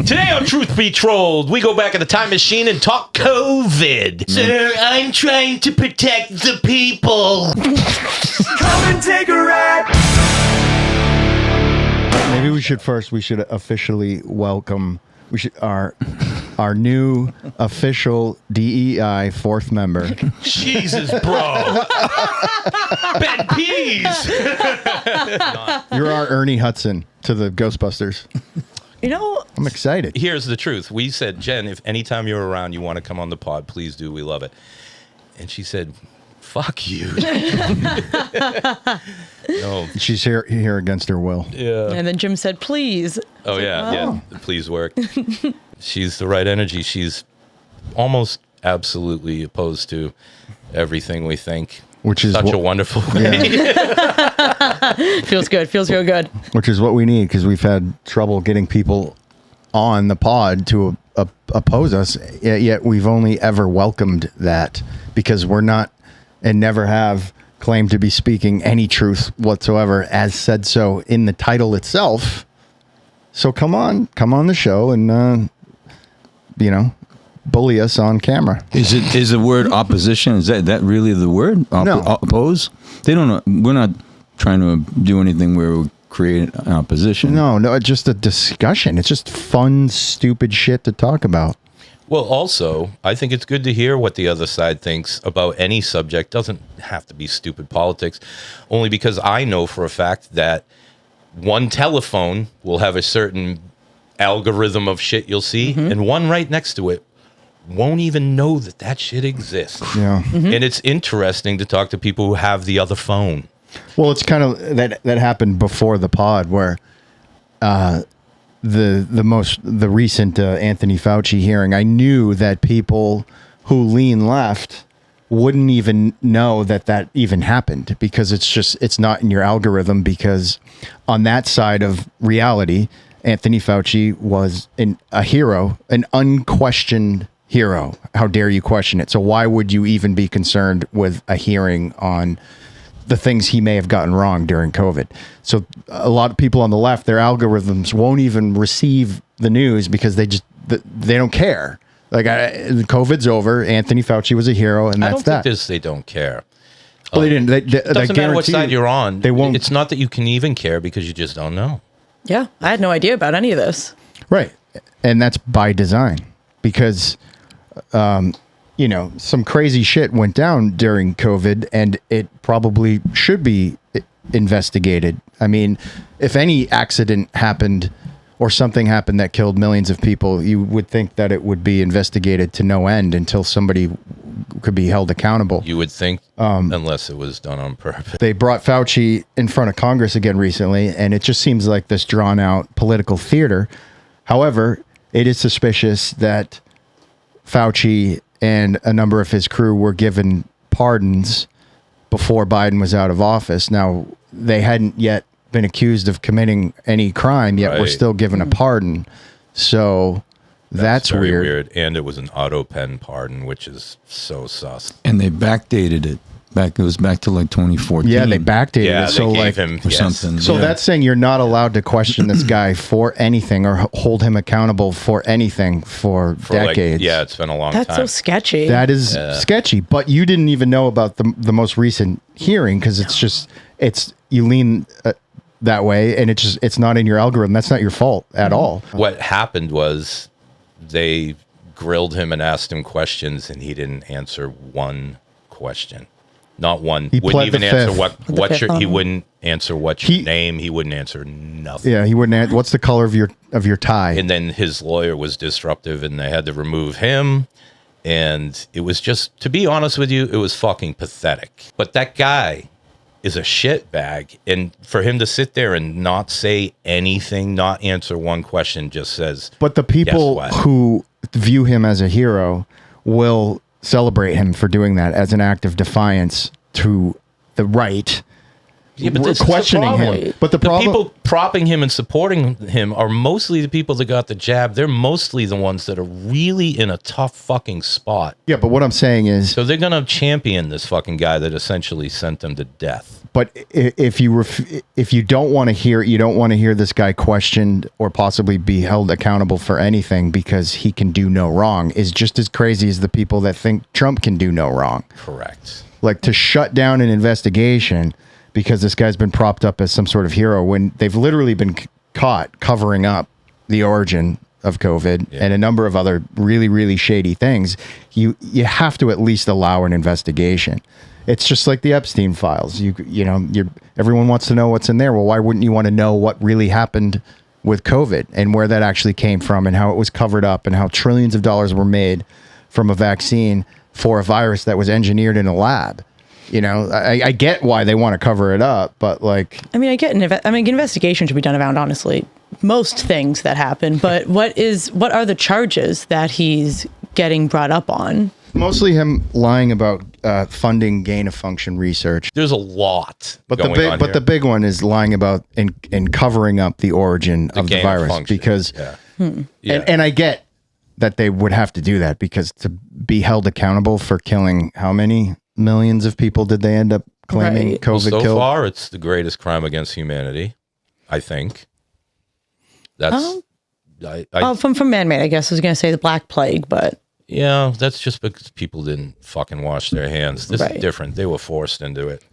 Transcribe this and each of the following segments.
Today on Truth Be Trolled, we go back in the time machine and talk COVID. Sir, I'm trying to protect the people. Come and take a ride. Maybe we should officially welcome our new official DEI fourth member. Jesus, bro. Ben Pease. You're our Ernie Hudson to the Ghostbusters. You know, I'm excited. Here's the truth. We said, Jen, if anytime you're around, you want to come on the pod, please do. We love it. And she said, fuck you. No. She's here against her will. Yeah. and then Jim said, please. Oh, yeah. Yeah. Please work. She's the right energy. She's almost absolutely opposed to everything we think. Which is such a wonderful way. Yeah. Feels good. Feels real good. Which is what we need, because we've had trouble getting people on the pod to oppose us, yet we've only ever welcomed that because we're not and never have claimed to be speaking any truth whatsoever, as said so in the title itself. So come on the show and bully us on camera. Is the word opposition? Is that really the word? No. Oppose? They don't know. We're not trying to do anything where we create an opposition. No, it's just a discussion. It's just fun, stupid shit to talk about. Well, also, I think it's good to hear what the other side thinks about any subject. Doesn't have to be stupid politics, only because I know for a fact that one telephone will have a certain algorithm of shit you'll see, and one right next to it won't even know that shit exists. Yeah. And it's interesting to talk to people who have the other phone. Well, it's kind of that happened before the pod, where the recent Anthony Fauci hearing, I knew that people who lean left wouldn't even know that even happened, because it's not in your algorithm, because on that side of reality, Anthony Fauci was a hero, an unquestioned hero. How dare you question it? So why would you even be concerned with a hearing on the things he may have gotten wrong during COVID? So a lot of people on the left, their algorithms won't even receive the news because they don't care. Like, COVID's over. Anthony Fauci was a hero, and that's that. I don't think they don't care. Well, they didn't. It doesn't matter what side you're on. They won't. It's not that you can even care, because you just don't know. Yeah, I had no idea about any of this. Right. And that's by design, because, some crazy shit went down during COVID, and it probably should be investigated. I mean, if any accident happened or something happened that killed millions of people, you would think that it would be investigated to no end until somebody could be held accountable. You would think, unless it was done on purpose. They brought Fauci in front of Congress again recently, and it just seems like this drawn out political theater. However, it is suspicious that Fauci and a number of his crew were given pardons before Biden was out of office. Now, they hadn't yet been accused of committing any crime, yet we're still given a pardon. So that's very weird. And it was an auto pen pardon, which is so sus. And they backdated it. It was back to like 2014. Yeah, they backdated it. So they like gave him or something. So that's saying you're not allowed to question this guy for anything or hold him accountable for anything for decades. It's been a long That's time. so sketchy. That is sketchy. But you didn't even know about the most recent hearing, because you lean that way, and it's not in your algorithm. That's not your fault at all. What happened was they grilled him and asked him questions, and he didn't answer one question. Not one. He Wouldn't pled even the answer fifth. he wouldn't answer what's your name. He wouldn't answer nothing. Yeah, he wouldn't. What's the color of your tie? And then his lawyer was disruptive, and they had to remove him. And it was just, to be honest with you, it was fucking pathetic. But that guy is a shitbag, and for him to sit there and not say anything, not answer one question, just says. But the people who view him as a hero will celebrate him for doing that as an act of defiance to the right Yeah, but this is the questioning problem. him. But the The problem, people propping him and supporting him are mostly the people that got the jab. They're mostly the ones that are really in a tough fucking spot. yeah. But what I'm saying is, So they're gonna champion this fucking guy that essentially sent them to death. but if you don't want to hear, you don't want to hear this guy questioned or possibly be held accountable for anything because he can do no wrong, is just as crazy as the people that think Trump can do no wrong. Correct. Like to shut down an investigation because this guy's been propped up as some sort of hero when they've literally been caught covering up the origin of COVID and a number of other really, really shady things. You have to at least allow an investigation. It's just like the Epstein files. Everyone wants to know what's in there. Well, why wouldn't you want to know what really happened with COVID and where that actually came from and how it was covered up and how trillions of dollars were made from a vaccine for a virus that was engineered in a lab? I get why they want to cover it up, but like, I mean, investigation should be done around, honestly, most things that happen. But what are the charges that he's getting brought up on? mostly him lying about funding gain of function research. There's a lot. But going on here. the big one is lying about and covering up the origin of the gain of virus function. because Yeah. and I get that they would have to do that because to be held accountable for killing how many millions of people did they end up claiming Right. COVID so killed? far, it's the greatest crime against humanity. I think. That's. From man-made, I guess I was going to say the Black Plague, but Yeah, that's just because people didn't fucking wash their hands. This Right. is different. They were forced into it.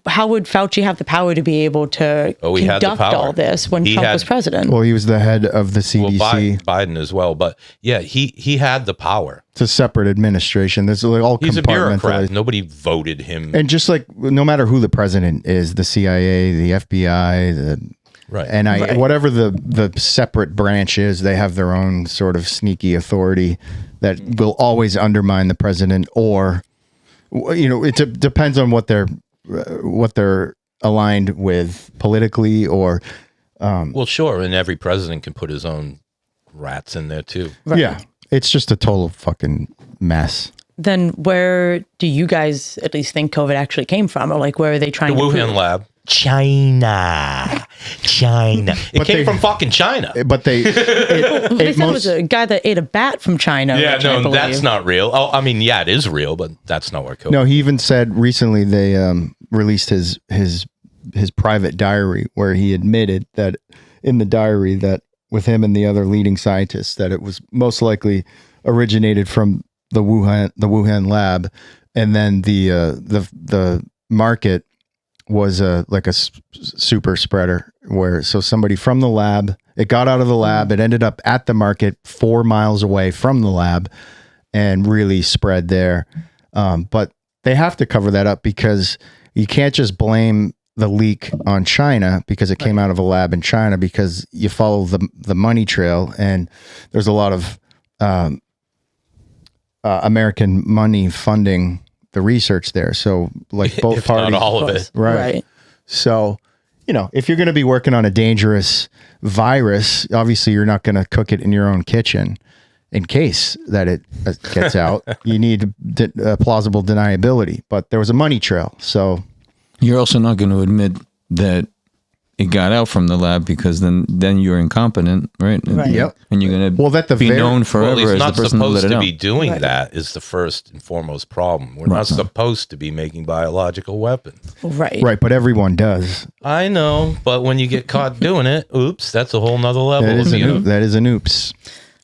how would Fauci have the power to be able to He had the conduct power. all this when He Trump had- was president? Well, he was the head of the Well, CDC. Biden as well, but yeah, he had the power. It's a separate administration. This is like all He's a bureaucrat. compartmentalized. Nobody voted him. And just like no matter who the president is, the CIA, the FBI, the Right. NIA, Right. whatever the separate branch is, they have their own sort of sneaky authority that will always undermine the president, or it depends on what they're aligned with politically, or Well, sure, and every president can put his own rats in there too. yeah, it's just a total fucking mess. Then where do you guys at least think COVID actually came from, or like where are they The trying to Wuhan prove? lab. China. It But came they- from fucking China. But They said it was a guy that ate a bat from China. Yeah, which I no, that's believe. not real. Oh, I mean, yeah, it is real, but that's not where COVID. No, he even said recently they released his private diary where he admitted that in the diary that with him and the other leading scientists that it was most likely originated from the Wuhan lab, and then the market was like a super spreader so somebody from the lab, it got out of the lab, it ended up at the market 4 miles away from the lab and really spread there. But they have to cover that up because you can't just blame the leak on China because it came out of a lab in China, because you follow the money trail, and there's a lot of American money funding the research there. So like both If parties, not all of it. right. So, if you're going to be working on a dangerous virus, obviously you're not going to cook it in your own kitchen in case that it gets out. You need plausible deniability, but there was a money trail. So You're also not going to admit that it got out from the lab, because then you're incompetent, right? Right. Yep. And you're going to Well, that the be very- known forever Well, he's as not the person who let supposed it to out. be doing Right. that is the first and foremost problem. We're not supposed to be making biological weapons. right, but everyone does. I know, but when you get caught doing it, oops, that's a whole nother level. That is of, that is an oops.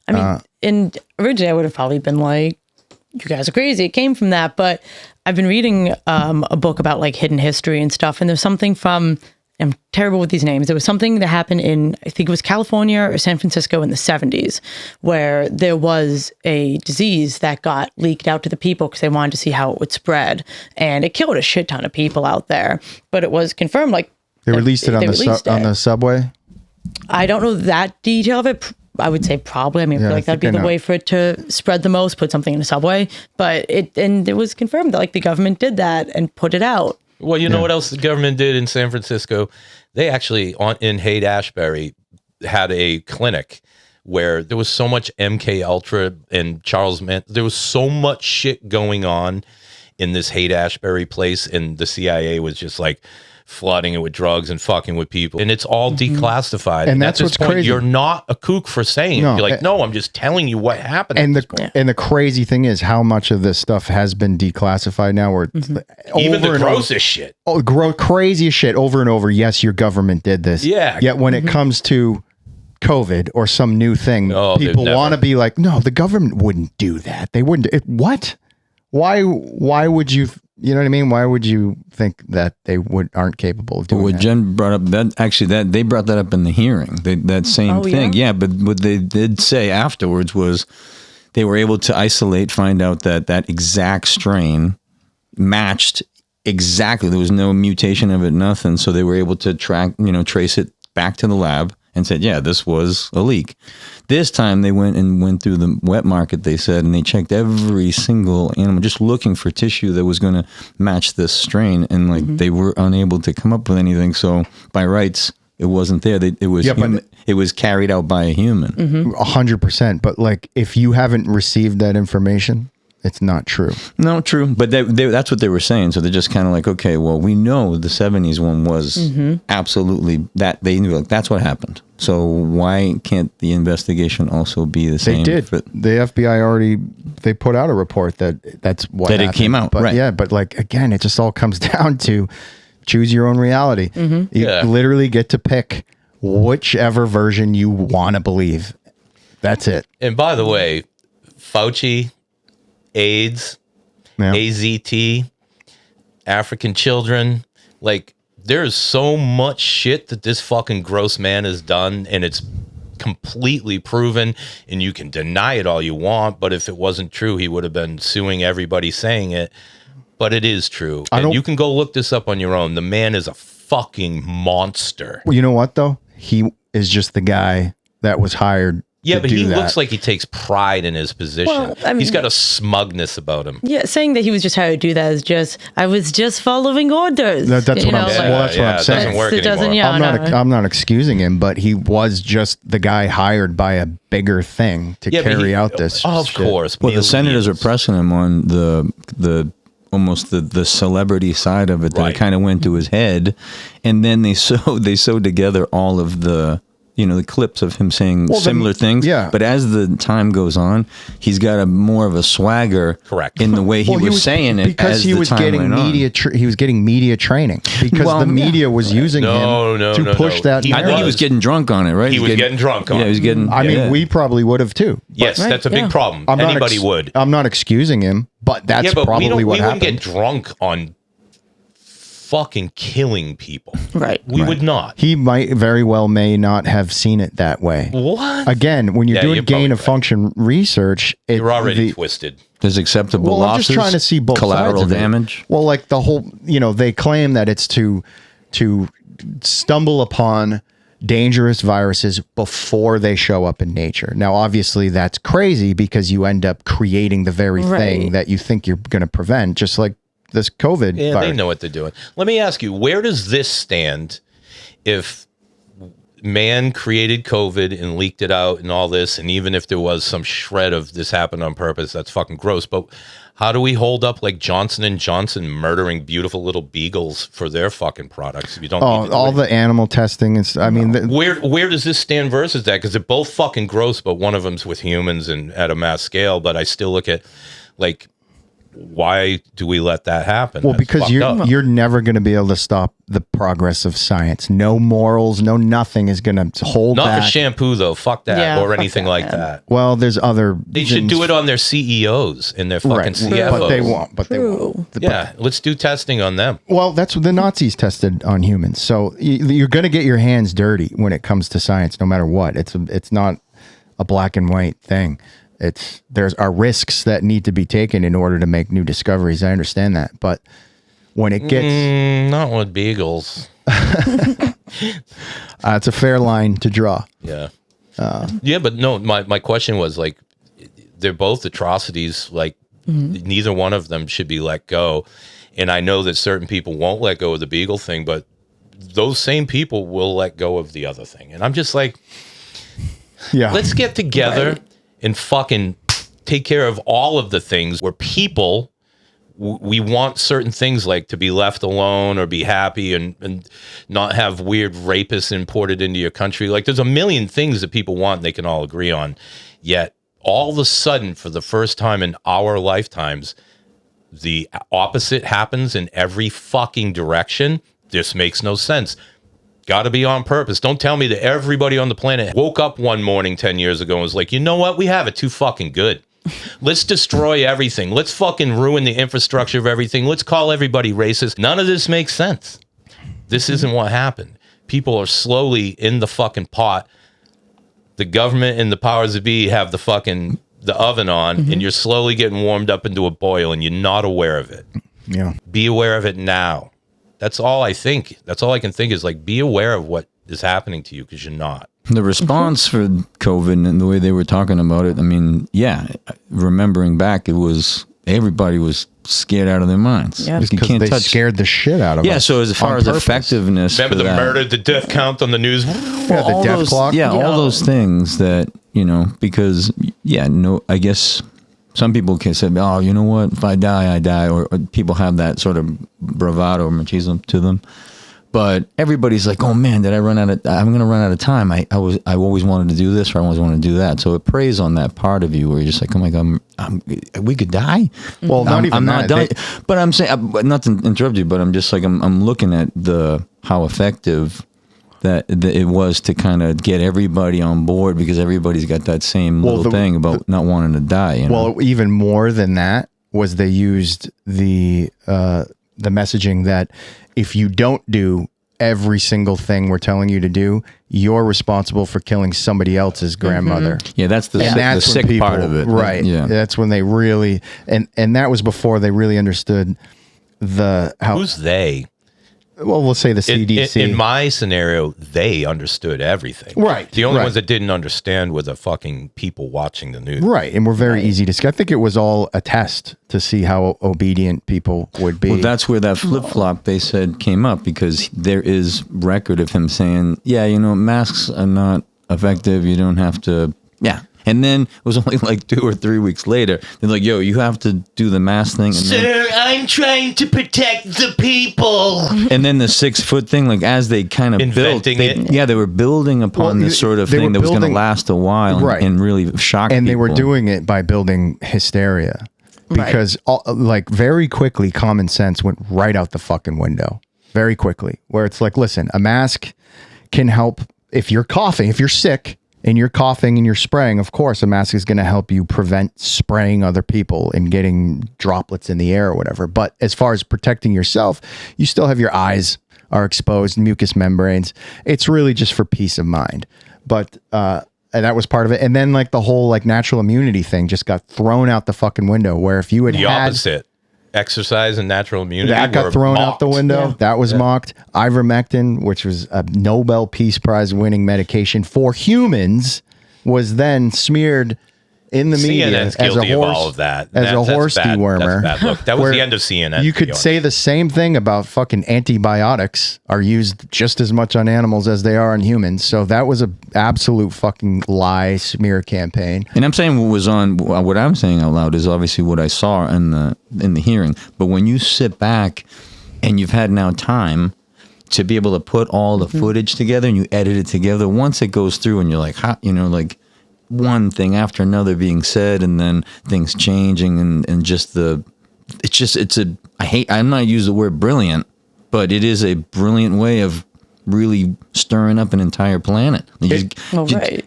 I mean, and originally I would have probably been like, you guys are crazy. It came from that. But I've been reading a book about like hidden history and stuff. And there's something from, I'm terrible with these names. There was something that happened in, I think it was California or San Francisco in the 70s, where there was a disease that got leaked out to the people because they wanted to see how it would spread. And it killed a shit ton of people out there. But it was confirmed, like, They released it on the subway. I don't know that detail of it. I would say probably. I mean, I feel Yeah, like I that'd be think I the know. way for it to spread the most, put something in a subway. But it was confirmed that like the government did that and put it out. Well, you know what else the government did in San Francisco? They actually, in Haight-Ashbury, had a clinic where there was so much MK Ultra and Charles Manson. There was so much shit going on in this Haight-Ashbury place, and the CIA was just like, flooding it with drugs and fucking with people, and it's all declassified. And that's at this what's point, crazy. You're not a kook for saying it. No, You're like, no, I'm just telling you what happened. And at this point. the crazy thing is how much of this stuff has been declassified now. Where Even the over and grossest shit. craziest shit over and over. Yes, your government did this. Yeah. Yet when it comes to COVID or some new thing, Oh, they've people never- want to be like, no, the government wouldn't do that. They wouldn't. What? Why would you? You know what I mean? Why would you think that they aren't capable of doing What that? Jen brought up, that they brought that up in the hearing, that same Oh, thing. yeah? Yeah, but what they did say afterwards was they were able to find out that exact strain matched exactly. There was no mutation of it, nothing. So they were able to trace it back to the lab and said, yeah, this was a leak. This time they went through the wet market, they said, and they checked every single animal, just looking for tissue that was going to match this strain. And they were unable to come up with anything. So by rights, it wasn't there. It was carried out by a human. 100%. But like, if you haven't received that information, it's not true. No, true. But that's what they were saying. So they're just kind of like, okay, well, we know the 70s one was absolutely that. They knew, like, that's what happened. So why can't the investigation also be the same? They did. The FBI they put out a report that's what That it happened. came out, But right. yeah, but like, again, it just all comes down to choose your own reality. You Yeah. literally get to pick whichever version you want to believe. That's it. And by the way, Fauci, AIDS, Yeah. AZT, African children, like, there's so much shit that this fucking gross man has done, and it's completely proven, and you can deny it all you want, but if it wasn't true, he would have been suing everybody saying it. But it is true. And you can go look this up on your own. The man is a fucking monster. Well, you know what though? He is just the guy that was hired. Yeah, to but do he that. looks like he takes pride in his position. Well, I mean- He's got a smugness about him. Yeah, saying that he was just hired to do that is just, I was just following orders. That's what I'm like, saying. Well, that's what I'm it saying. doesn't work It doesn't- anymore. yeah. I'm not excusing him, but he was just the guy hired by a bigger thing to Yeah, but carry out this. Of shit. course. Well, the senators are millions. pressing him on the almost the celebrity side of it that Right. kind of went to his head, and then they sewed together all of the the clips of him saying similar things. yeah. But as the time goes on, he's got a more of a swagger, Correct. in the way he Well, was saying it because as he the was time getting went on. media. He was getting media training because Well, the media was using him to push that. He I think he was getting drunk on it, right? He was getting drunk on Yeah, it. he was getting. I mean, yeah. we probably would have too. Yes, Right, that's a big yeah. problem. I'm not Anybody would. I'm not excusing him, but that's Yeah, but probably we what wouldn't happened. get drunk on fucking killing people. Right. We would not. He might very well may not have seen it that way. What? Again, when you're Yeah, doing you're gain probably of function research, You're already twisted. There's acceptable Well, I'm losses. just trying to see both collateral sides of it. damage. Well, like the whole, they claim that it's to stumble upon dangerous viruses before they show up in nature. Now, obviously, that's crazy because you end up creating the very thing Right. that you think you're going to prevent, just like this COVID Yeah, virus. they know what they're doing. Let me ask you, where does this stand if man created COVID and leaked it out and all this, and even if there was some shred of this happened on purpose, that's fucking gross. But how do we hold up like Johnson & Johnson murdering beautiful little beagles for their fucking products? You don't need to do all it. the animal testing and I mean, Where does this stand versus that? Because they're both fucking gross, but one of them's with humans and at a mass scale. But I still look at like, why do we let that happen? well, That's because fucked up. you're never going to be able to stop the progress of science. No morals, no nothing is going to hold Not back. for shampoo though. Fuck that Yeah, or fuck anything that, like man. that. Well, there's other. They should do it on their CEOs and their fucking right, CFOs. but they won't. But they True. won't. Yeah, let's do testing on them. Well, that's what the Nazis tested on humans. So you're going to get your hands dirty when it comes to science, no matter what. It's not a black and white thing. There's are risks that need to be taken in order to make new discoveries. I understand that, but when it gets, Not with beagles. it's a fair line to draw. Yeah. Yeah, but no, my question was like, they're both atrocities. Like, neither one of them should be let go. And I know that certain people won't let go of the beagle thing, but those same people will let go of the other thing. And I'm just like, Yeah, let's get together and fucking take care of all of the things where people we want certain things like to be left alone or be happy and not have weird rapists imported into your country. Like there's a million things that people want and they can all agree on. Yet all of a sudden, for the first time in our lifetimes, the opposite happens in every fucking direction. This makes no sense. Got to be on purpose. Don't tell me that everybody on the planet woke up one morning 10 years ago and was like, you know what? We have it too fucking good. Let's destroy everything. Let's fucking ruin the infrastructure of everything. Let's call everybody racist. None of this makes sense. This isn't what happened. People are slowly in the fucking pot. The government and the powers that be have the oven on, and you're slowly getting warmed up into a boil, and you're not aware of it. Yeah. Be aware of it now. That's all I think. That's all I can think is like, be aware of what is happening to you because you're not. The response for COVID and the way they were talking about it, I mean, yeah, remembering back, it was everybody was scared out of their minds. Yeah. Like, you Because can't they touch. scared the shit out of us. Yeah, so as far on as purpose. effectiveness, Remember for the that, murder, the death count on the news? Yeah, the all death those, clock. yeah, Yeah. all those things that, you know, because, yeah, no, I guess some people can say, oh, you know what, if I die, or people have that sort of bravado or machismo to them. But everybody's like, oh man, I'm going to run out of time. I always wanted to do this, or I always wanted to do that. So it preys on that part of you where you're just like, oh my God, we could die. Well, not even I'm that. not done. But I'm saying, not to interrupt you, but I'm just like, I'm looking at how effective that it was to kind of get everybody on board, because everybody's got that same little thing about not wanting to die. You know? Well, even more than that was they used the messaging that if you don't do every single thing we're telling you to do, you're responsible for killing somebody else's grandmother. yeah, that's the And that's sick when part of it, right? Yeah, That's when they really and that was before they really understood how. Who's they? Well, we'll say the CDC. In my scenario, they understood everything. Right, The only right. ones that didn't understand were the fucking people watching the news. Right, and we're very easy to see. I think it was all a test to see how obedient people would be. Well, that's where that flip flop they said came up, because there is record of him saying, yeah, you know, masks are not effective. You don't have to. Yeah. And then it was only like 2 or 3 weeks later, they're like, yo, you have to do the mask thing. And then, I'm trying to protect the people. and then the 6 foot thing, like as they kind of built, Inventing it. yeah, they were building upon Well, this sort of they thing were that was going to building- last a while Right. and really shock and people. they were doing it by building hysteria because like very quickly common sense went right out the fucking window very quickly, where it's like, listen, a mask can help if you're coughing, if you're sick and you're coughing and you're spraying. Of course a mask is going to help you prevent spraying other people and getting droplets in the air or whatever. But as far as protecting yourself, you still have your eyes are exposed, mucous membranes. It's really just for peace of mind. But and that was part of it. And then like the whole like natural immunity thing just got thrown out the fucking window, where if you had The opposite. Exercise and natural immunity. that got were thrown out the mocked. window. Yeah. That was mocked. Ivermectin, which was a Nobel Peace Prize winning medication for humans, was then smeared in the media CNN's as a guilty of horse, all of that. as That's a horse bad. dewormer. That's bad. Look, that was Where the end of CNN. You to be could honest. say the same thing about fucking antibiotics are used just as much on animals as they are on humans. So that was a absolute fucking lie smear campaign. And I'm saying what I'm saying out loud is obviously what I saw in the hearing. But when you sit back and you've had now time to be able to put all the footage together and you edit it together, once it goes through and you're like, you know, like one thing after another being said, and then things changing, and just I'm not using the word brilliant, but it is a brilliant way of really stirring up an entire planet. Right.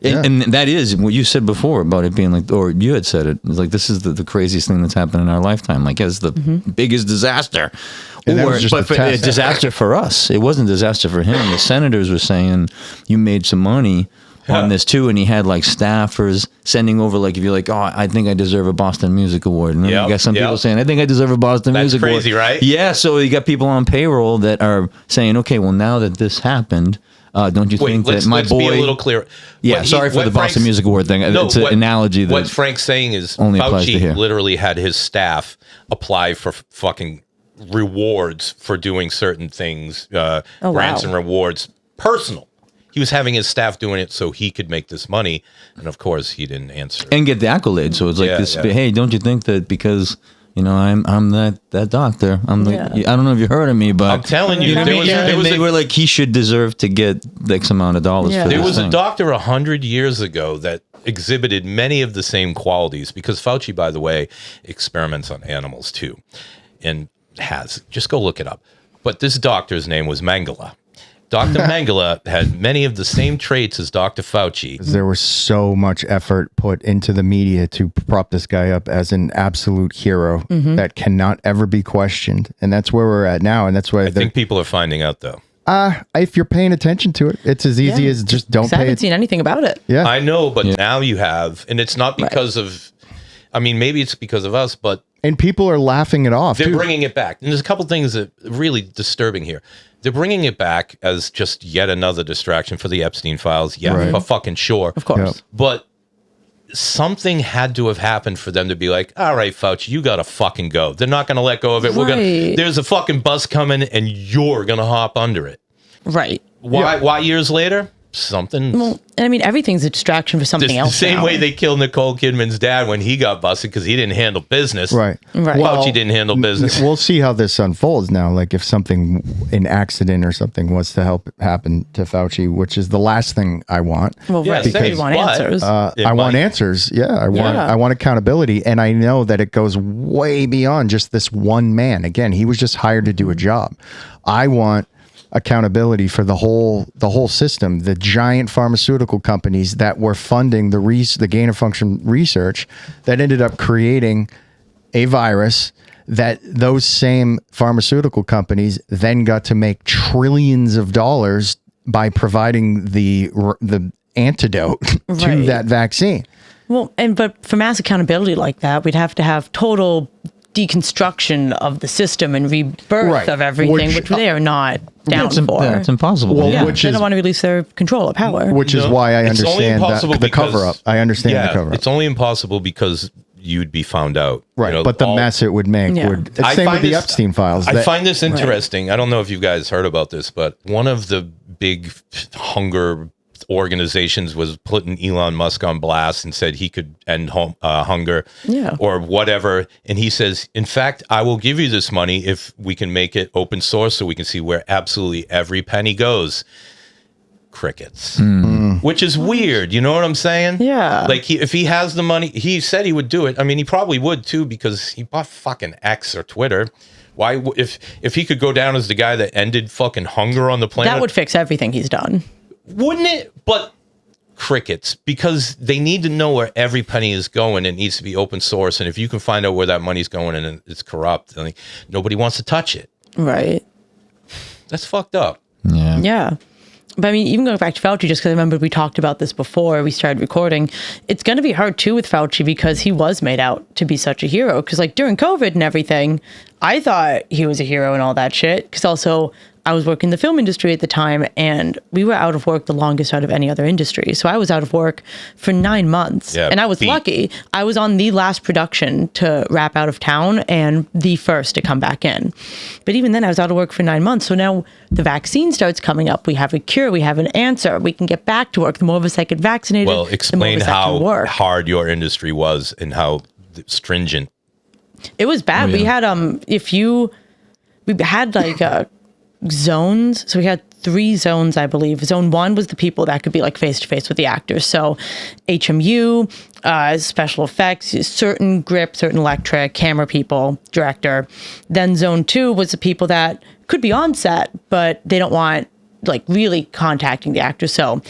And that is what you said before about it being like, or you had said it, it's like, this is the craziest thing that's happened in our lifetime. Like, it's the biggest disaster. And that was just a a test. disaster for us. It wasn't a disaster for him. The senators were saying, you made some money on this too, and he had like staffers sending over, like, if you're like, oh, I think I deserve a Boston Music Award, and then you got some people saying, I think I deserve a Boston That's Music Award. crazy, right? Yeah, so you got people on payroll that are saying, okay, well, now that this happened, don't you think that my let's boy? be a little clearer. Yeah, sorry for the Boston Music Award thing. It's an analogy that what Frank's saying is only applies to Fauci here. literally had his staff apply for fucking rewards for doing certain things, grants and rewards, personal. He was having his staff doing it so he could make this money, and of course he didn't answer. and get the accolade. So it's like this. yeah. Hey, don't you think that because I'm that doctor. I'm Yeah. I don't know if you heard of me, but I'm telling you, know, they were like, he should deserve to get X amount of dollars Yeah. for There this was thing. a doctor 100 years ago that exhibited many of the same qualities because Fauci, by the way, experiments on animals too, and just go look it up. But this doctor's name was Mengele. Dr. Mengele had many of the same traits as Dr. Fauci. There was so much effort put into the media to prop this guy up as an absolute hero that cannot ever be questioned. And that's where we're at now. And that's why I think people are finding out, though. if you're paying attention to it, it's as easy as just don't 'Cause I pay haven't it. seen anything about it. Yeah. I know, but now you have, and it's not because of, I mean, maybe it's because of us, but And people are laughing it off. they're too. bringing it back. And there's a couple things that are really disturbing here. They're bringing it back as just yet another distraction for the Epstein files. Yeah, Right. for fucking sure. Of course. Yep. But something had to have happened for them to be like, all right, Fauci, you got to fucking go. They're not going to let go of it. Right. There's a fucking bus coming and you're going to hop under it. Right. Why years later? Something. Well, and I mean, everything's a distraction for something the else. same now. way they killed Nicole Kidman's dad when he got busted because he didn't handle business. Right. Right. Fauci didn't handle business. We'll see how this unfolds now. Like if something, an accident or something was to help happen to Fauci, which is the last thing I want. Well, Yeah, right. same, Because you want but- answers. It I want might- answers. Yeah. I Yeah. want accountability. And I know that it goes way beyond just this one man. Again, he was just hired to do a job. I want accountability for the whole system, the giant pharmaceutical companies that were funding the gain of function research that ended up creating a virus that those same pharmaceutical companies then got to make trillions of dollars by providing the antidote to Right. that vaccine. Well, but for mass accountability like that, we'd have to have total deconstruction of the system and rebirth Right. of everything, which they are not down for. It's impossible. Well, Yeah, which they is don't want to release their control of power. which is No, why I it's only understand impossible the because- cover up. I understand the cover up. It's only impossible because you'd be found out. Right, You know, but the all- mess it would make Yeah. would. It's I same with find the this- Epstein files. I That- find this interesting. I don't know if you guys heard about this, but one of the big hunger organizations was putting Elon Musk on blast and said he could end hunger Yeah. or whatever. And he says, in fact, I will give you this money if we can make it open source so we can see where absolutely every penny goes. Crickets. Which is weird. You know what I'm saying? Yeah. Like if he has the money, he said he would do it. I mean, he probably would too because he bought fucking X or Twitter. Why, if he could go down as the guy that ended fucking hunger on the planet, That would fix everything he's done. wouldn't it? But crickets, because they need to know where every penny is going. It needs to be open source, and if you can find out where that money's going and it's corrupt, then nobody wants to touch it. Right. That's fucked up. Yeah. Yeah. But I mean, even going back to Fauci, just because I remember we talked about this before we started recording, it's going to be hard too with Fauci because he was made out to be such a hero. Because like during COVID and everything, I thought he was a hero and all that shit. Because also I was working in the film industry at the time and we were out of work the longest out of any other industry. So I was out of work for 9 months. Yeah, and I was beat. lucky. I was on the last production to wrap out of town and the first to come back in. But even then I was out of work for 9 months. So now the vaccine starts coming up. We have a cure. We have an answer. We can get back to work. The more of us that get vaccinated, Well, the more explain of us that how can work. hard your industry was and how stringent. It was bad. We had we had like zones. So we had 3 zones, I believe. Zone 1 was the people that could be like face to face with the actors. So HMU, special effects, certain grip, certain electric, camera people, director. Then zone 2 was the people that could be on set, but they don't want like really contacting the actors. So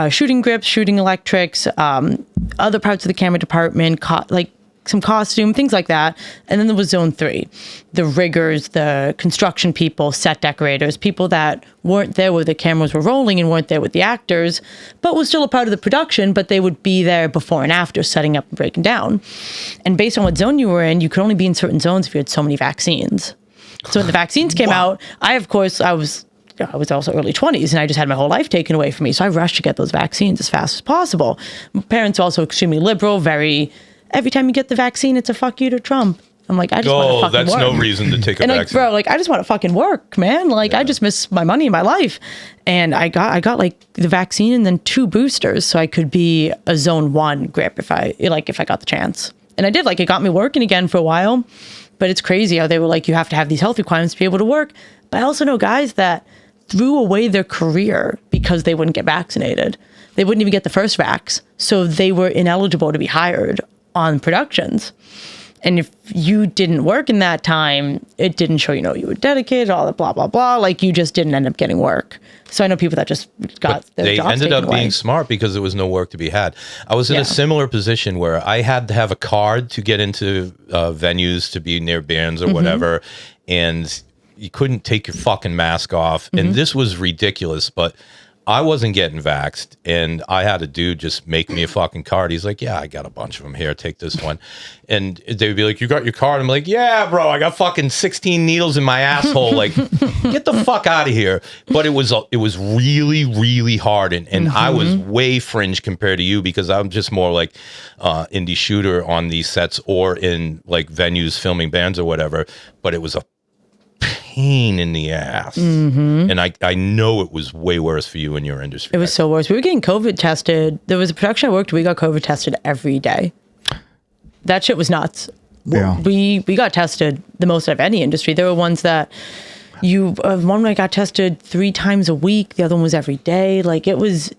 shooting grips, shooting electrics, other parts of the camera department, like some costume, things like that. And then there was zone 3, the riggers, the construction people, set decorators, people that weren't there where the cameras were rolling and weren't there with the actors, but was still a part of the production, but they would be there before and after setting up and breaking down. And based on what zone you were in, you could only be in certain zones if you had so many vaccines. So when the vaccines came out, I was also early 20s and I just had my whole life taken away from me. So I rushed to get those vaccines as fast as possible. My parents are also extremely liberal, every time you get the vaccine, it's a fuck you to Trump. I'm like, I just want to Oh, fucking that's work. no reason to take a And like, vaccine. bro, like I just want to fucking work, man. Like I just miss my money in my life. And I got like the vaccine and then 2 boosters so I could be a zone 1 grip if I got the chance. And I did, like, it got me working again for a while. But it's crazy how they were like, you have to have these health requirements to be able to work. But I also know guys that threw away their career because they wouldn't get vaccinated. They wouldn't even get the first vax. So they were ineligible to be hired on productions. And if you didn't work in that time, it didn't show, you were dedicated, all that blah, blah, blah. Like, you just didn't end up getting work. So I know people that just got their they jobs ended taken up away. being smart because there was no work to be had. I was in Yeah. a similar position where I had to have a card to get into venues, to be near bands or whatever. And you couldn't take your fucking mask off. And this was ridiculous, but I wasn't getting vaxxed, and I had a dude just make me a fucking card. He's like, yeah, I got a bunch of them here. Take this one. And they would be like, you got your card? I'm like, yeah, bro, I got fucking 16 needles in my asshole. Like, get the fuck out of here. But it was really, really hard. And I was way fringe compared to you because I'm just more like indie shooter on these sets or in like venues filming bands or whatever. But it was a pain in the ass. And I know it was way worse for you in your industry. It was so worse. We were getting COVID tested. There was a production I worked, we got COVID tested every day. That shit was nuts. Yeah. We got tested the most out of any industry. There were ones that one I got tested 3 times a week. The other one was every day. Like, it was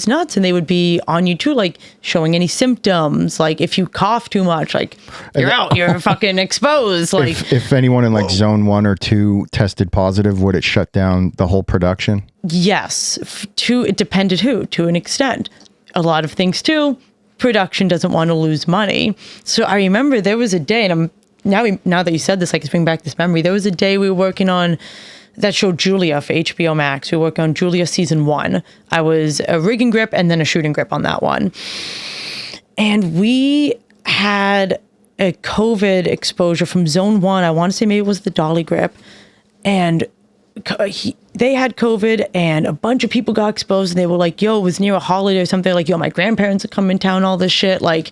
nuts. And they would be on you too, like showing any symptoms. Like, if you cough too much, like, you're out, you're fucking exposed. Like, If anyone in like zone 1 or 2 tested positive, would it shut down the whole production? yes, it depended who, to an extent. A lot of things too. Production doesn't want to lose money. So I remember there was a day, and now that you said this, I can bring back this memory. There was a day we were working on that show Julia for HBO Max. We were working on Julia season 1. I was a rigging grip and then a shooting grip on that one. And we had a COVID exposure from zone 1. I want to say maybe it was the dolly grip. And they had COVID and a bunch of people got exposed, and they were like, yo, it was near a holiday or something. Like, yo, my grandparents are coming in town, all this shit. Like,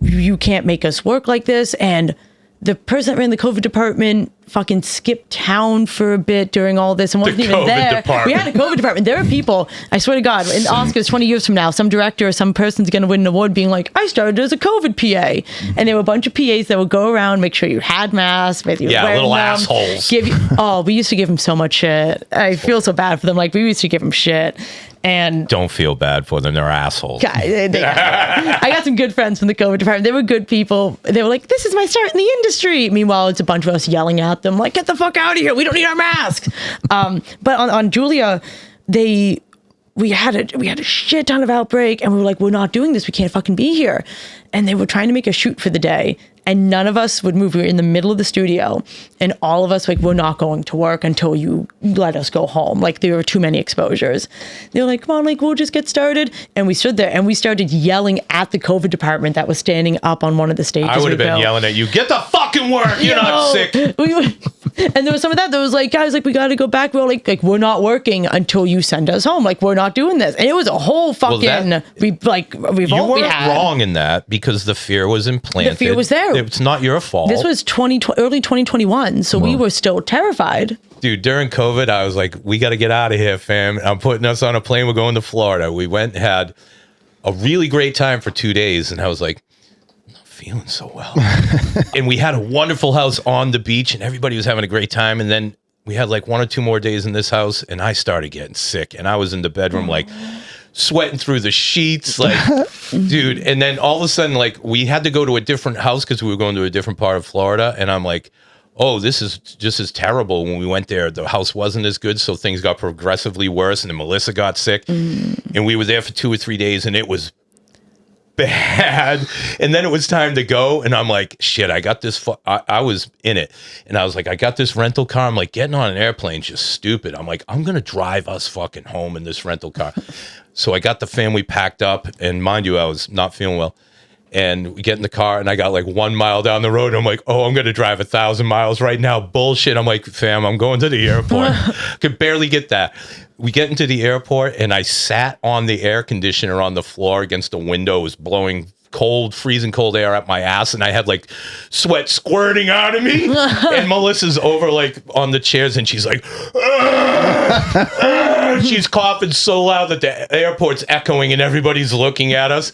you can't make us work like this. And the person that ran the COVID department fucking skipped town for a bit during all this and wasn't even COVID there. department. We had a COVID department. There are people, I swear to God, in Oscars 20 years from now, some director or some person's going to win an award being like, I started as a COVID PA. And there were a bunch of PAs that would go around, make sure you had masks, maybe you were wearing little them, assholes. we used to give them so much shit. I feel so bad for them. Like, we used to give them shit. And Don't feel bad for them. They're assholes. I got some good friends from the COVID department. They were good people. They were like, this is my start in the industry. Meanwhile, it's a bunch of us yelling at them like, get the fuck out of here. We don't need our masks. But on Julia, we had a shit ton of outbreak, and we were like, we're not doing this. We can't fucking be here. And they were trying to make a shoot for the day, and none of us would move. We were in the middle of the studio, and all of us like, we're not going to work until you let us go home. Like, there were too many exposures. They were like, come on, like, we'll just get started. And we stood there and we started yelling at the COVID department that was standing up on one of the stages. I would have been built. yelling at you, get the fucking work. You're not sick. And there was some of that was like, guys, like, we got to go back. We were like, we're not working until you send us home. Like, we're not doing this. And it was a whole fucking revolt. You weren't wrong in that because the fear was implanted. The fear was there. It's not your fault. This was early 2021, so we were still terrified. Dude, during COVID, I was like, we got to get out of here, fam. I'm putting us on a plane. We're going to Florida. We went and had a really great time for 2 days. And I was like, I'm not feeling so well. And we had a wonderful house on the beach, and everybody was having a great time. And then we had like 1 or 2 more days in this house, and I started getting sick. And I was in the bedroom like sweating through the sheets, like, dude. And then all of a sudden, like, we had to go to a different house because we were going to a different part of Florida. And I'm like, oh, this is just as terrible. When we went there, the house wasn't as good, so things got progressively worse. And then Melissa got sick, and we were there for 2 or 3 days, and it was bad. And then it was time to go, and I'm like, shit, I got this. I was in it, and I was like, I got this rental car. I'm like, getting on an airplane is just stupid. I'm like, I'm gonna drive us fucking home in this rental car. So I got the family packed up, and mind you, I was not feeling well. And we get in the car, and I got like 1 mile down the road. And I'm like, oh, I'm going to drive 1,000 miles right now. Bullshit. I'm like, fam, I'm going to the airport. Could barely get that. We get into the airport, and I sat on the air conditioner on the floor against the window. It was blowing cold, freezing cold air up my ass, and I had like sweat squirting out of me. And Melissa's over like on the chairs, and she's like, she's coughing so loud that the airport's echoing and everybody's looking at us.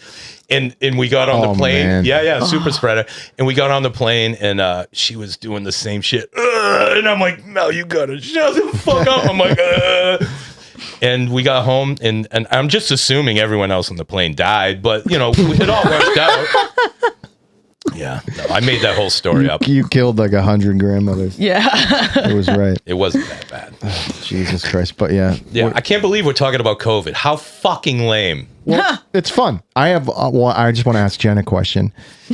And we got on the plane. Man. Yeah, super spreader. And we got on the plane, and she was doing the same shit. And I'm like, Mel, you gotta shut the fuck up. I'm like, And we got home, and I'm just assuming everyone else on the plane died, but it all worked out. Yeah, no, I made that whole story up. You killed like 100 grandmothers. Yeah. It was right. It wasn't that bad. Jesus Christ. But yeah. Yeah, I can't believe we're talking about COVID. How fucking lame. Well, it's fun. I just want to ask Jen a question.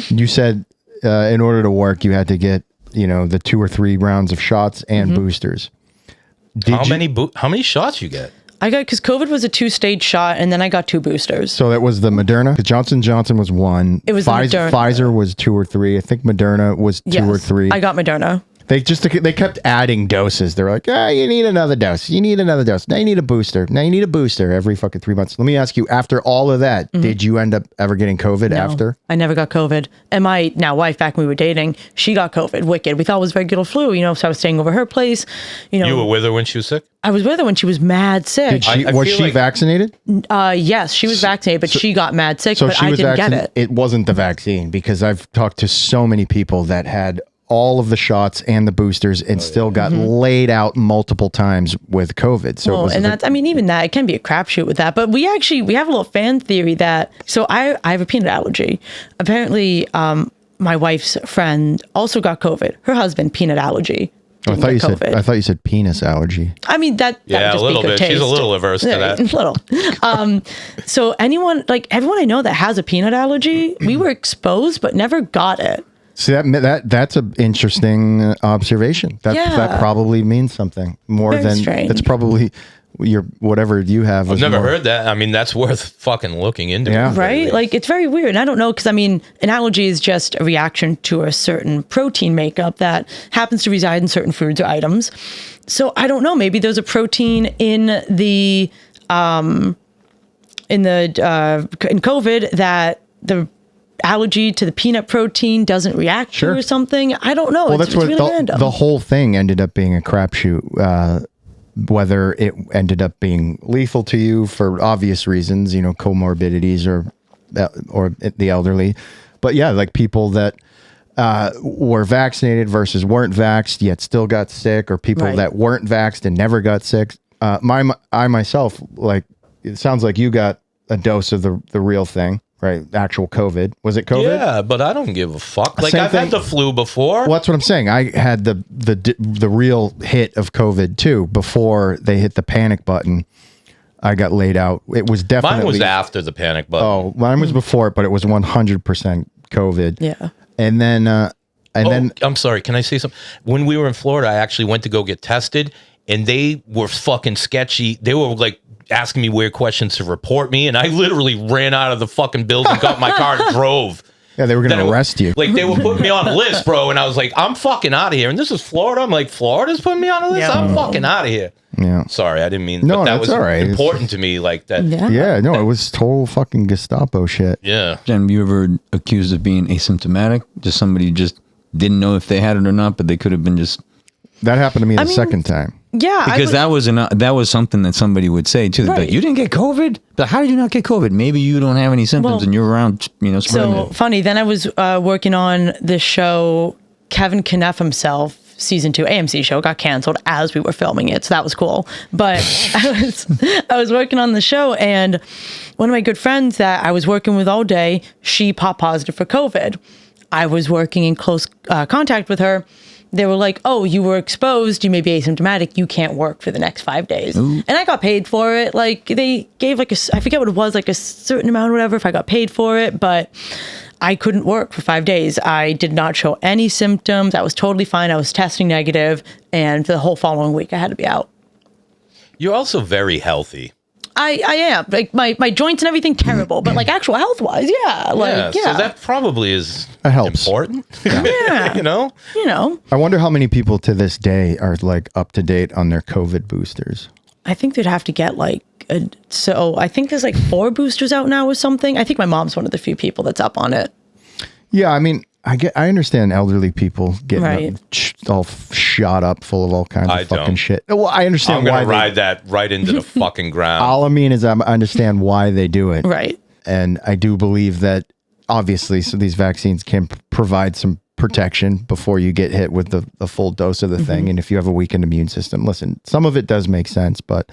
You said in order to work, you had to get, the 2 or 3 rounds of shots and boosters. How many shots you get? I got, because COVID was a 2-stage shot, and then I got 2 boosters. So that was the Moderna. 'Cause Johnson & Johnson was 1. It was the Moderna. Pfizer was 2 or 3. I think Moderna was 2 or 3. I got Moderna. They kept adding doses. They're like, you need another dose. You need another dose. Now you need a booster. Now you need a booster every fucking 3 months. Let me ask you, after all of that, did you end up ever getting COVID after? I never got COVID. And my now wife, back when we were dating, she got COVID. Wicked. We thought it was regular flu, so I was staying over her place. You were with her when she was sick? I was with her when she was mad sick. Was she vaccinated? Yes, she was vaccinated, but she got mad sick, So but she I was didn't get vaccinated. it. It wasn't the vaccine, because I've talked to so many people that had all of the shots and the boosters and still got laid out multiple times with COVID. So it was even that, it can be a crapshoot with that. But we have a little fan theory that, so I have a peanut allergy. Apparently, my wife's friend also got COVID. Her husband, peanut allergy. I thought you said penis allergy. I mean, that would Yeah, a just little be good bit. taste. She's a little averse to that. Little. So everyone I know that has a peanut allergy, we were exposed but never got it. See, that's an interesting observation. That probably means something more Very than strange. It's probably your whatever you have. I've never heard that. I mean, that's worth fucking looking into. Yeah. Right? Like, it's very weird. And I don't know, because an allergy is just a reaction to a certain protein makeup that happens to reside in certain foods or items. So I don't know. Maybe there's a protein in the in COVID that the allergy to the peanut protein doesn't react to or something. I don't know. Well, it's that's what really random. the whole thing ended up being a crapshoot. Whether it ended up being lethal to you for obvious reasons, comorbidities or the elderly, but yeah, like people that were vaccinated versus weren't vaxxed yet still got sick, or people that weren't vaxxed and never got sick. I myself, like, it sounds like you got a dose of the real thing. Right, actual COVID. Was it COVID? Yeah, but I don't give a fuck. Like, Same I've thing. had the flu before. Well, that's what I'm saying. I had the real hit of COVID too before they hit the panic button. I got laid out. It was definitely Mine was after the panic button. Oh, mine was before it, but it was 100% COVID. Yeah. And then then I'm sorry. Can I say something? When we were in Florida, I actually went to go get tested, and they were fucking sketchy. They were like asking me weird questions to report me, and I literally ran out of the fucking building, got in my car, and drove. Yeah, they were going to arrest you. Like, they were putting me on a list, bro, and I was like, I'm fucking out of here. And this is Florida. I'm like, Florida's putting me on a list? Yeah. I'm fucking out of here. Yeah. Sorry, I didn't mean. No, but that that's was all right. important to me. Like that. Yeah. Yeah, no, it was total fucking Gestapo shit. Yeah. Jen, were you ever accused of being asymptomatic? Just somebody who just didn't know if they had it or not, but they could have been just. That happened to me the second time. Yeah. Because that was something that somebody would say too. They'd be like, you didn't get COVID? But how did you not get COVID? Maybe you don't have any symptoms and you're around, spreading So it. funny. Then I was working on this show, Kevin Kneff himself, season 2 AMC show, got canceled as we were filming it. So that was cool. But I was working on the show, and one of my good friends that I was working with all day, she popped positive for COVID. I was working in close contact with her. They were like, oh, you were exposed. You may be asymptomatic. You can't work for the next 5 days. Ooh. And I got paid for it. Like, they gave I forget what it was, like a certain amount or whatever if I got paid for it. But I couldn't work for 5 days. I did not show any symptoms. I was totally fine. I was testing negative. And the whole following week, I had to be out. You're also very healthy. I am. Like, my joints and everything, terrible. But, like, actual health-wise, yeah. Like, yeah. So that probably is helps. important. Yeah. You know? I wonder how many people to this day are, like, up to date on their COVID boosters. I think they'd have to get, like, so I think there's, like, 4 boosters out now or something. I think my mom's one of the few people that's up on it. Yeah, I mean, I understand elderly people getting Right. all shot up full of all kinds of fucking don't. shit. Well, I understand I'm why going to ride that right into the fucking ground. All I mean is I understand why they do it. Right. And I do believe that obviously, so these vaccines can provide some protection before you get hit with the full dose of the thing. And if you have a weakened immune system, listen, some of it does make sense, but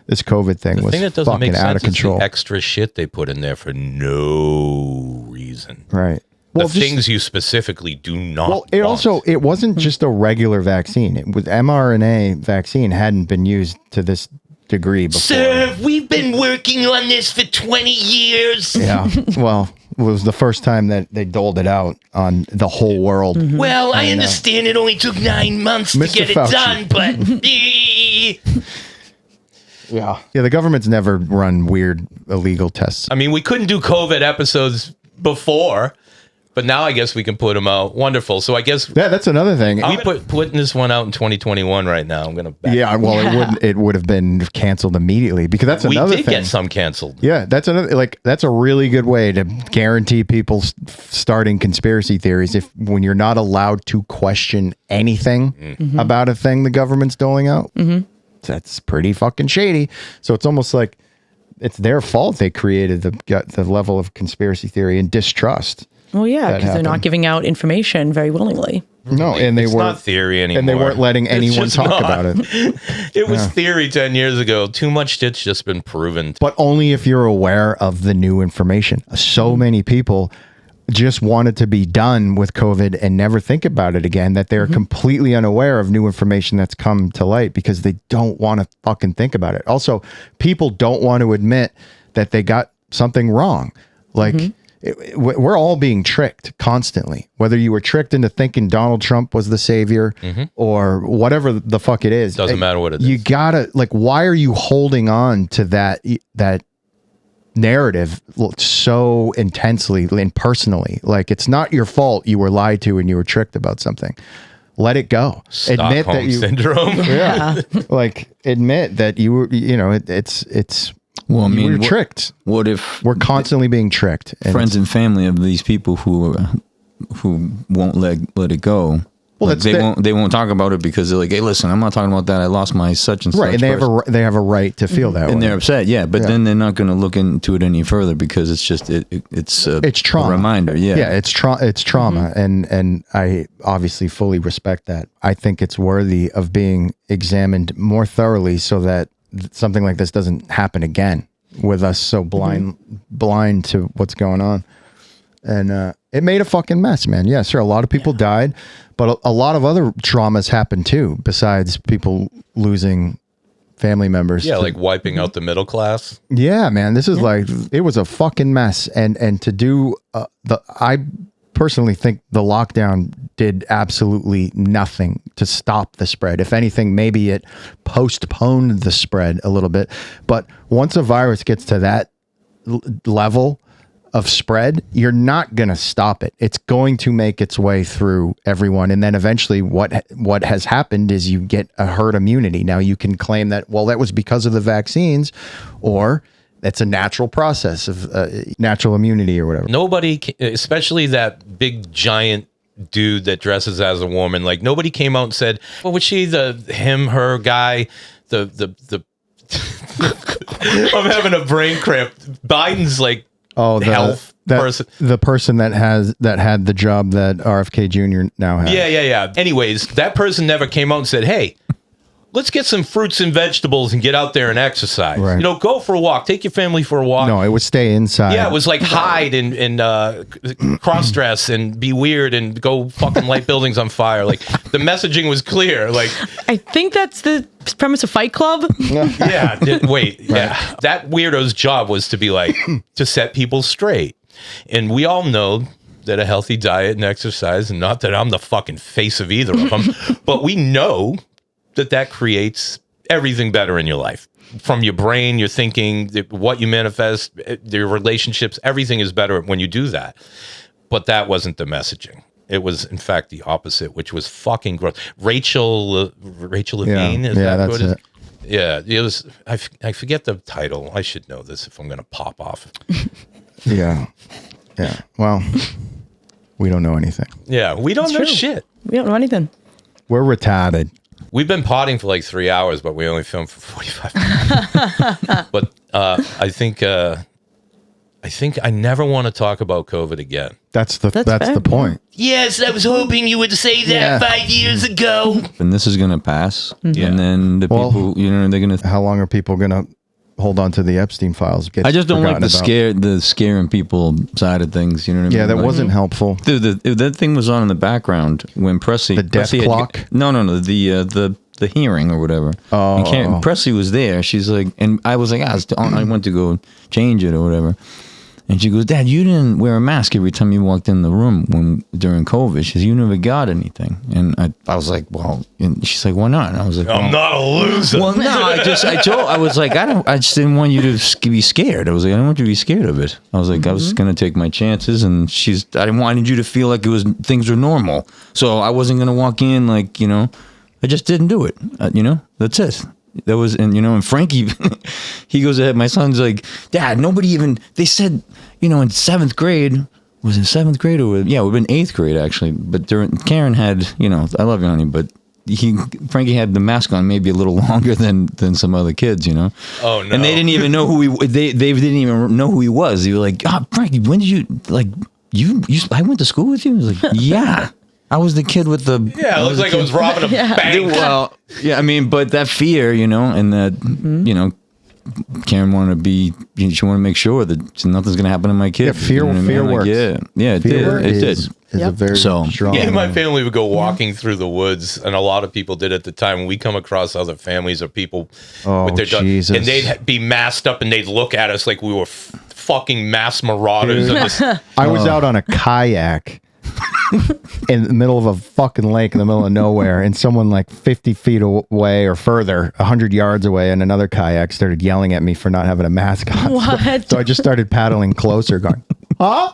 this COVID thing was fucking out of control. Is the extra shit they put in there for no reason. Right. The things you specifically do not Well, it want. also, it wasn't just a regular vaccine. It was mRNA vaccine hadn't been used to this degree before. Sir, we've been working on this for 20 years. Yeah. Well, it was the first time that they doled it out on the whole world. Well, I understand it only took 9 months to Mr. get it Fauci. done, but Yeah. Yeah, the government's never run weird illegal tests. I mean, we couldn't do COVID episodes before, but now I guess we can put them out. Wonderful. So I guess Yeah, that's another thing. we putting this one out in 2021 right now. I'm gonna. Yeah, well, it would have been canceled immediately because that's We another did thing. get some canceled. Yeah, that's another that's a really good way to guarantee people starting conspiracy theories if when you're not allowed to question anything about a thing the government's doling out. That's pretty fucking shady. So it's almost like it's their fault they created the level of conspiracy theory and distrust. Well, yeah, because they're happened. not giving out information very willingly. No, and they It's were not theory anymore. and they weren't letting It's anyone just talk not. about it. It was theory 10 years ago. Too much shit's just been proven. But only if you're aware of the new information. So many people just wanted to be done with COVID and never think about it again, that they're completely unaware of new information that's come to light because they don't want to fucking think about it. Also, people don't want to admit that they got something wrong. Like, we're all being tricked constantly, whether you were tricked into thinking Donald Trump was the savior or whatever the fuck it is. Doesn't matter what it You is. gotta, like, why are you holding on to that narrative so intensely and personally? Like, it's not your fault you were lied to and you were tricked about something. Let it go. Stockholm syndrome. Yeah. Like, admit that you were, it's Well, I you mean, were tricked. What if We're constantly being tricked. And friends and family of these people who won't let it go? Well, Like, that's they won't talk about it because they're like, hey, listen, I'm not talking about that. I lost my such and such. right, and they person." have a right to feel that way. and they're upset, yeah. But then they're not going to look into it any further because it's just it's trauma. a reminder, yeah. Yeah, it's trauma, and I obviously fully respect that. I think it's worthy of being examined more thoroughly so that something like this doesn't happen again with us so blind to what's going on. And it made a fucking mess, man. Yeah, sure, a lot of people died, but a lot of other traumas happened too, besides people losing family members. Yeah, like wiping out the middle class. Yeah, man, this is like, it was a fucking mess. And to do I personally think the lockdown did absolutely nothing to stop the spread. If anything, maybe it postponed the spread a little bit. But once a virus gets to that level of spread, you're not going to stop it. It's going to make its way through everyone. And then eventually what has happened is you get a herd immunity. Now you can claim that, well, that was because of the vaccines, or that's a natural process of natural immunity or whatever. Nobody, especially that big giant dude that dresses as a woman, like nobody came out and said, well, was she him, her guy, the I'm having a brain cramp. Biden's like, health person. The person that had the job that RFK Jr. now has. Yeah. Anyways, that person never came out and said, hey, let's get some fruits and vegetables and get out there and exercise. Right. Go for a walk. Take your family for a walk. No, it would stay inside. Yeah, it was like hide and cross-dress and be weird and go fucking light buildings on fire. Like, the messaging was clear. Like, I think that's the premise of Fight Club. yeah, yeah. That weirdo's job was to be like, to set people straight. And we all know that a healthy diet and exercise, and not that I'm the fucking face of either of them, but we know that creates everything better in your life. From your brain, your thinking, what you manifest, your relationships, everything is better when you do that. But that wasn't the messaging. It was, in fact, the opposite, which was fucking gross. Rachel Levine, is that that's what it is? it. Yeah, it was. I forget the title. I should know this if I'm going to pop off. Yeah. Well, we don't know anything. Yeah, we don't know true. shit. We don't know anything. We're retarded. We've been potting for like 3 hours, but we only filmed for 45 minutes. But I think I think I never want to talk about COVID again. That's the That's fair, point. Yes, I was hoping you would say that Yeah. 5 years ago. And this is going to pass. Yeah. And then the Well- people, they're going to. How long are people gonna hold on to the Epstein files? I just don't like Forgotten about. the scaring people side of things. You know what I mean? Yeah, that Like, wasn't helpful. Dude, that thing was on in the background when Presley. The death Presley clock? No. The hearing or whatever. Oh, And oh. Presley was there. She's like, and I was like, I went to go change it or whatever. And she goes, Dad, you didn't wear a mask every time you walked in the room during COVID. She says, you never got anything. And I was like, well, and she's like, why not? And I was like, I'm not a loser. well, no, I just didn't want you to be scared. I was like, I don't want you to be scared of it. I was like, I was going to take my chances, and I wanted you to feel like things were normal. So I wasn't going to walk in like, I just didn't do it. That's it. That was, and Frankie, he goes ahead. My son's like, Dad, they said, in seventh grade, was it seventh grade or, yeah, it would have been eighth grade actually. But Karen had, I love you, honey, but Frankie had the mask on maybe a little longer than some other kids, Oh, no. And they didn't even know who they didn't even know who he was. They were like, Frankie, when did you, like, I went to school with you? I was like, yeah. I was the kid with the... Yeah, it looks like I was robbing a bank. Well, yeah, I mean, but that fear, and that, Karen wanted to be... She wanted to make sure that nothing's going to happen to my kid. Yeah, fear works. Yeah, it Fear did. It did. is a very So- strong. Yeah, my family would go walking through the woods, and a lot of people did at the time. We come across other families or people Oh, with their dogs, Jesus. and they'd be masked up, and they'd look at us like we were fucking mass marauders. Of this, I was out on a kayak in the middle of a fucking lake in the middle of nowhere, and someone like 50 feet away or further, 100 yards away, in another kayak started yelling at me for not having a mask on. What? So I just started paddling closer, going, huh?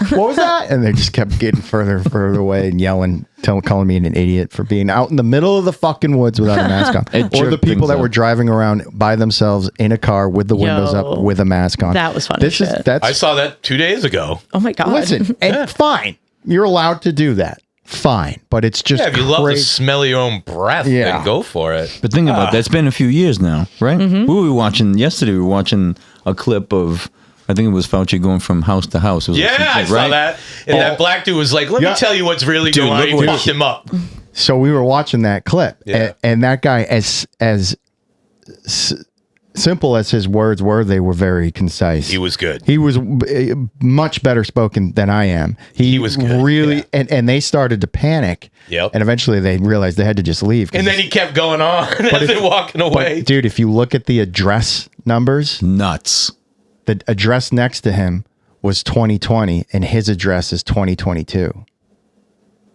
What was that? And they just kept getting further and further away and yelling, calling me an idiot for being out in the middle of the fucking woods without a mask on. It Or the jerked people things that up. were driving around by themselves in a car with the windows Yo. up with a mask on. That was funny shit. That's I saw that 2 days ago. Oh my God. listen, and fine. You're allowed to do that. Fine. But it's just Yeah, if you love to crazy. smell your own breath, Yeah. then go for it. But think about that. It's been a few years now, right? We were watching yesterday. We were watching a clip of, I think it was Fauci going from house to house. It was Yeah, I saw that. And that black dude was like, let Yeah. me tell you what's really Dude, going on. look He what fucked him up. So we were watching that clip, Yeah. and that guy, as simple as his words were, they were very concise. He was good. He was much better spoken than I am. He was good, really, yeah. and they started to panic. Yep. And eventually they realized they had to just leave. 'cause And then he kept going on as they're walking away. but dude, if you look at the address numbers, Nuts. the address next to him was 2020, and his address is 2022.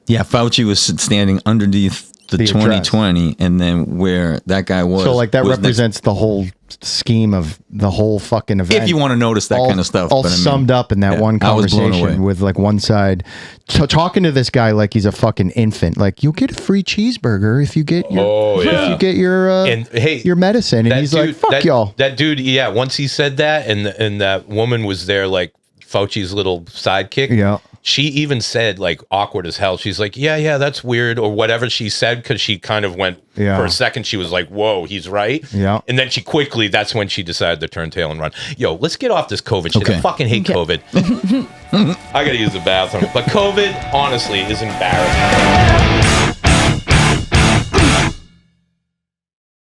Yeah, Fauci was standing underneath the The address. 2020, and then where that guy was. So like that was represents the whole scheme of the whole fucking event. if you want to notice that kind of stuff. All but I mean, summed up in that yeah, one I was blown conversation away. with like one side talking to this guy like he's a fucking infant. Like, you'll get a free cheeseburger if you get your Oh, yeah. if you get your And, hey, your medicine. And that he's dude- like, fuck that, y'all. That dude, yeah, once he said that, and that woman was there, like Fauci's little sidekick. Yeah. She even said, like, awkward as hell. She's like, yeah, that's weird, or whatever she said, because she kind of went, Yeah. for a second, she was like, whoa, he's right. Yeah. And then that's when she decided to turn tail and run. Yo, let's get off this COVID shit. I Okay. fucking hate COVID. I got to use the bathroom. But COVID, honestly, is embarrassing.